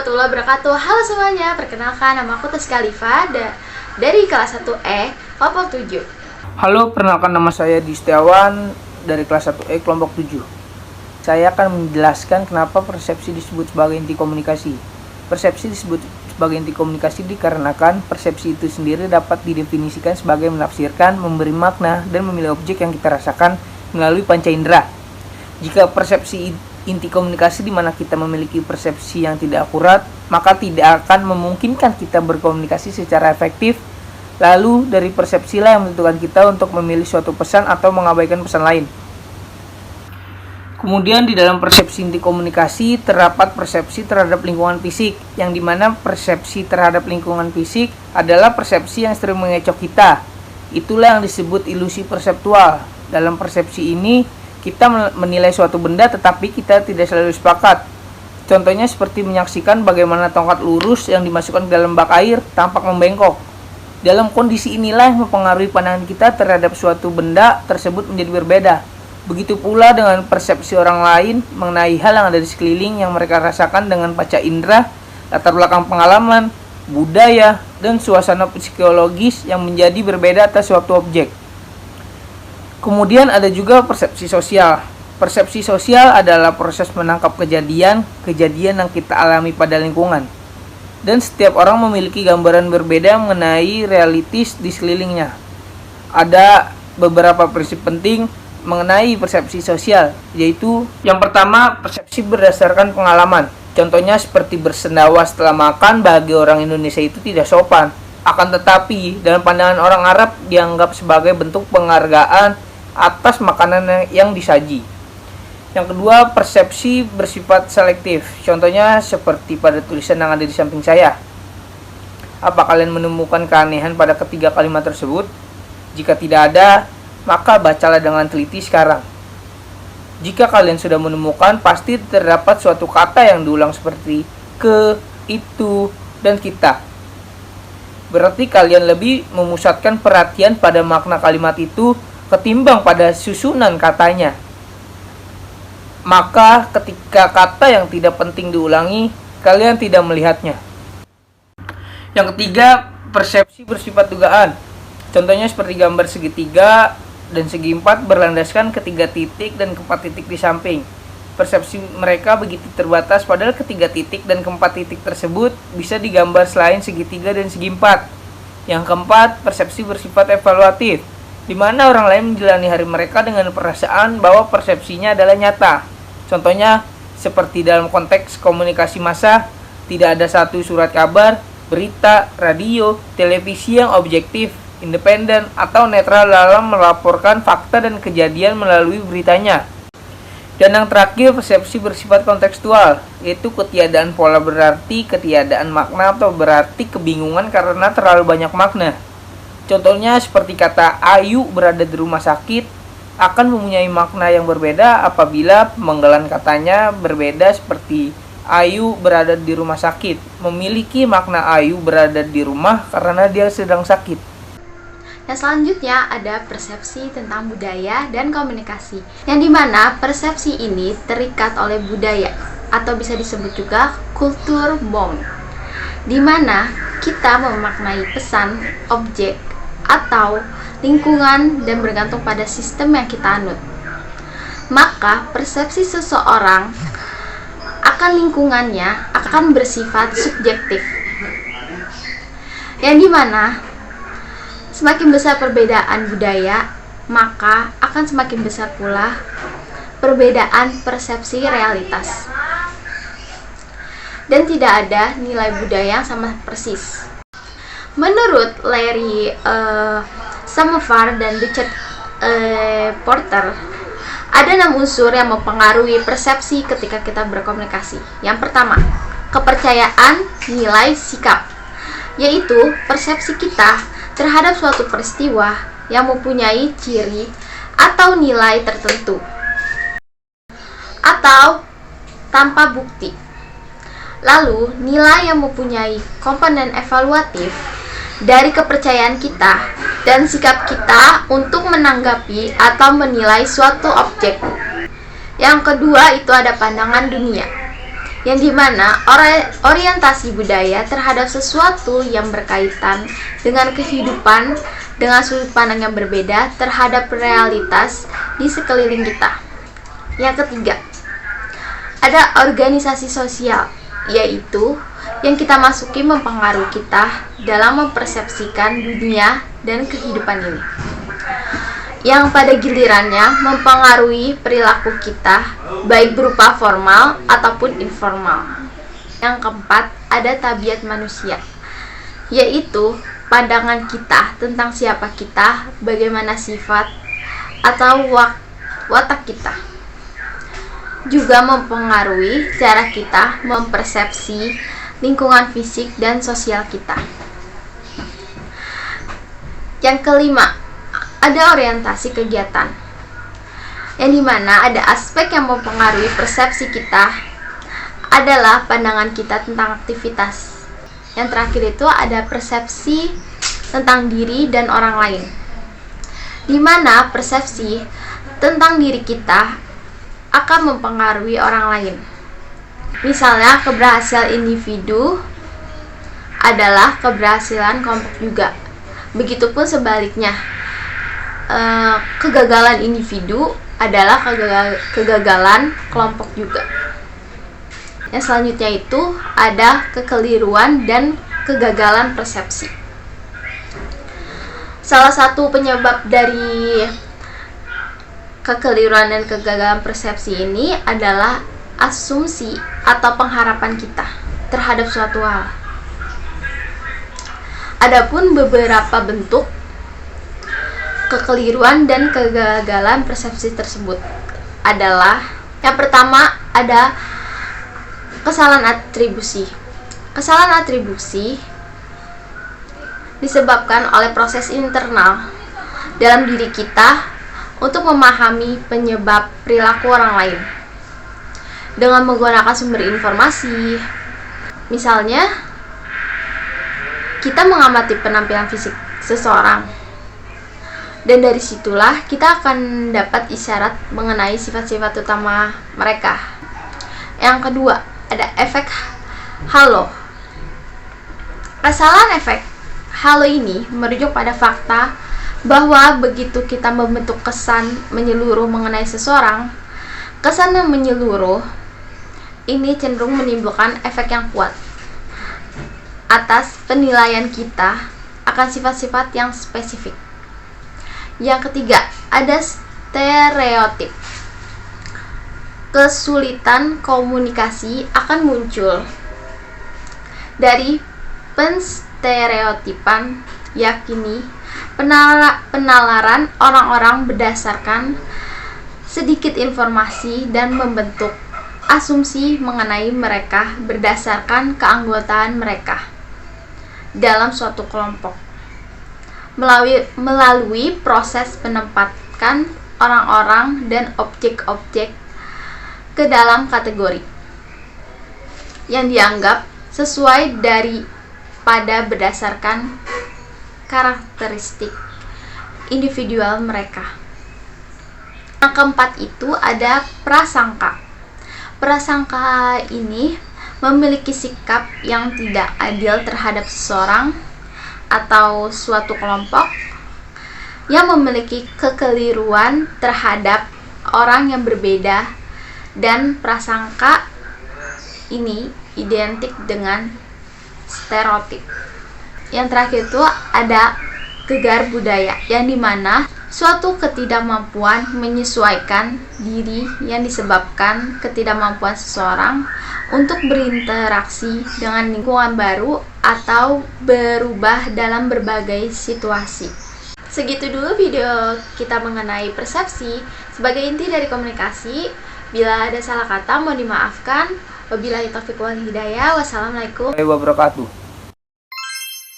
warahmatullahi wabarakatuh. Halo semuanya, perkenalkan nama aku Tes Khalifa dari kelas 1E kelompok 7. Halo, perkenalkan nama saya Di Setiawan dari kelas 1E kelompok 7. Saya akan menjelaskan kenapa persepsi disebut sebagai inti komunikasi. Persepsi disebut sebagai inti komunikasi dikarenakan persepsi itu sendiri dapat didefinisikan sebagai menafsirkan, memberi makna, dan memilih objek yang kita rasakan melalui panca indera. Jika persepsi inti komunikasi di mana kita memiliki persepsi yang tidak akurat, maka tidak akan memungkinkan kita berkomunikasi secara efektif. Lalu dari persepsilah yang menentukan kita untuk memilih suatu pesan atau mengabaikan pesan lain. Kemudian di dalam persepsi inti komunikasi terdapat persepsi terhadap lingkungan fisik, yang dimana persepsi terhadap lingkungan fisik adalah persepsi yang sering mengecoh kita. Itulah yang disebut ilusi perseptual. Dalam persepsi ini kita menilai suatu benda tetapi kita tidak selalu sepakat. Contohnya seperti menyaksikan bagaimana tongkat lurus yang dimasukkan ke dalam bak air tampak membengkok. Dalam kondisi inilah yang mempengaruhi pandangan kita terhadap suatu benda tersebut menjadi berbeda. Begitu pula dengan persepsi orang lain mengenai hal yang ada di sekeliling yang mereka rasakan dengan panca indera, latar belakang pengalaman, budaya, dan suasana psikologis yang menjadi berbeda atas suatu objek. Kemudian ada juga persepsi sosial. Persepsi sosial adalah proses menangkap kejadian yang kita alami pada lingkungan. Dan setiap orang memiliki gambaran berbeda mengenai realitas di sekelilingnya. Ada beberapa prinsip penting mengenai persepsi sosial, yaitu yang pertama, persepsi berdasarkan pengalaman. Contohnya seperti bersendawa setelah makan bagi orang Indonesia itu tidak sopan. Akan tetapi, dalam pandangan orang Arab dianggap sebagai bentuk penghargaan atas makanan yang disaji. Yang kedua, persepsi bersifat selektif. Contohnya seperti pada tulisan yang ada di samping saya. Apa kalian menemukan keanehan pada ketiga kalimat tersebut? Jika tidak ada, maka bacalah dengan teliti sekarang. Jika kalian sudah menemukan, pasti terdapat suatu kata yang diulang seperti ke, itu, dan kita. Berarti kalian lebih memusatkan perhatian pada makna kalimat itu ketimbang pada susunan katanya. Maka ketika kata yang tidak penting diulangi, kalian tidak melihatnya. Yang ketiga, persepsi bersifat dugaan. Contohnya seperti gambar segitiga dan segi empat berlandaskan ketiga titik dan keempat titik di samping. Persepsi mereka begitu terbatas, padahal ketiga titik dan keempat titik tersebut bisa digambar selain segitiga dan segi empat. Yang keempat, persepsi bersifat evaluatif, di mana orang lain menjalani hari mereka dengan perasaan bahwa persepsinya adalah nyata. Contohnya, seperti dalam konteks komunikasi massa, tidak ada satu surat kabar, berita, radio, televisi yang objektif, independen, atau netral dalam melaporkan fakta dan kejadian melalui beritanya. Dan yang terakhir, persepsi bersifat kontekstual, yaitu ketiadaan pola berarti, ketiadaan makna, atau berarti kebingungan karena terlalu banyak makna. Contohnya seperti kata Ayu berada di rumah sakit akan mempunyai makna yang berbeda apabila pemenggalan katanya berbeda, seperti Ayu berada di rumah sakit memiliki makna Ayu berada di rumah karena dia sedang sakit. Yang selanjutnya ada persepsi tentang budaya dan komunikasi, yang dimana persepsi ini terikat oleh budaya atau bisa disebut juga culture bond, dimana kita memaknai pesan, objek, atau lingkungan dan bergantung pada sistem yang kita anut. Maka persepsi seseorang akan lingkungannya akan bersifat subjektif, yang dimana semakin besar perbedaan budaya, maka akan semakin besar pula perbedaan persepsi realitas. Dan tidak ada nilai budaya yang sama persis. Menurut Larry Samovar dan Richard Porter, ada 6 unsur yang mempengaruhi persepsi ketika kita berkomunikasi. Yang pertama, kepercayaan, nilai, sikap, yaitu persepsi kita terhadap suatu peristiwa yang mempunyai ciri atau nilai tertentu atau tanpa bukti. Lalu, nilai yang mempunyai komponen evaluatif dari kepercayaan kita dan sikap kita untuk menanggapi atau menilai suatu objek. Yang kedua itu ada pandangan dunia, yang dimana orientasi budaya terhadap sesuatu yang berkaitan dengan kehidupan dengan sudut pandang yang berbeda terhadap realitas di sekeliling kita. Yang ketiga, ada organisasi sosial, yaitu yang kita masuki mempengaruhi kita dalam mempersepsikan dunia dan kehidupan ini, yang pada gilirannya mempengaruhi perilaku kita, baik berupa formal ataupun informal. Yang keempat, ada tabiat manusia, yaitu pandangan kita tentang siapa kita, bagaimana sifat atau watak kita. Juga mempengaruhi cara kita mempersepsi lingkungan fisik dan sosial kita. Yang kelima, ada orientasi kegiatan, yang dimana ada aspek yang mempengaruhi persepsi kita adalah pandangan kita tentang aktivitas. Yang terakhir itu ada persepsi tentang diri dan orang lain, dimana persepsi tentang diri kita akan mempengaruhi orang lain. Misalnya, keberhasilan individu adalah keberhasilan kelompok juga. Begitupun sebaliknya, kegagalan individu adalah kegagalan kelompok juga. Yang selanjutnya itu ada kekeliruan dan kegagalan persepsi. Salah satu penyebab dari kekeliruan dan kegagalan persepsi ini adalah asumsi atau pengharapan kita terhadap suatu hal. Adapun beberapa bentuk kekeliruan dan kegagalan persepsi tersebut adalah, yang pertama ada kesalahan atribusi. Kesalahan atribusi disebabkan oleh proses internal dalam diri kita untuk memahami penyebab perilaku orang lain dengan menggunakan sumber informasi. Misalnya, kita mengamati penampilan fisik seseorang, dan dari situlah kita akan dapat isyarat mengenai sifat-sifat utama mereka. Yang kedua, ada efek halo. Kesalahan efek halo ini merujuk pada fakta bahwa begitu kita membentuk kesan menyeluruh mengenai seseorang, kesan yang menyeluruh ini cenderung menimbulkan efek yang kuat atas penilaian kita akan sifat-sifat yang spesifik. Yang ketiga, ada stereotip. Kesulitan komunikasi akan muncul dari penstereotipan, yakni penalaran orang-orang berdasarkan sedikit informasi dan membentuk asumsi mengenai mereka berdasarkan keanggotaan mereka dalam suatu kelompok melalui proses menempatkan orang-orang dan objek-objek ke dalam kategori yang dianggap sesuai daripada berdasarkan karakteristik individual mereka. Yang keempat itu ada prasangka. Prasangka ini memiliki sikap yang tidak adil terhadap seseorang atau suatu kelompok yang memiliki kekeliruan terhadap orang yang berbeda, dan prasangka ini identik dengan stereotip. Yang terakhir itu ada gegar budaya, yang dimana suatu ketidakmampuan menyesuaikan diri yang disebabkan ketidakmampuan seseorang untuk berinteraksi dengan lingkungan baru atau berubah dalam berbagai situasi. Segitu dulu video kita mengenai persepsi sebagai inti dari komunikasi. Bila ada salah kata mohon dimaafkan. Wabillahi taufiq wal hidayah. Wassalamualaikum warahmatullahi wabarakatuh.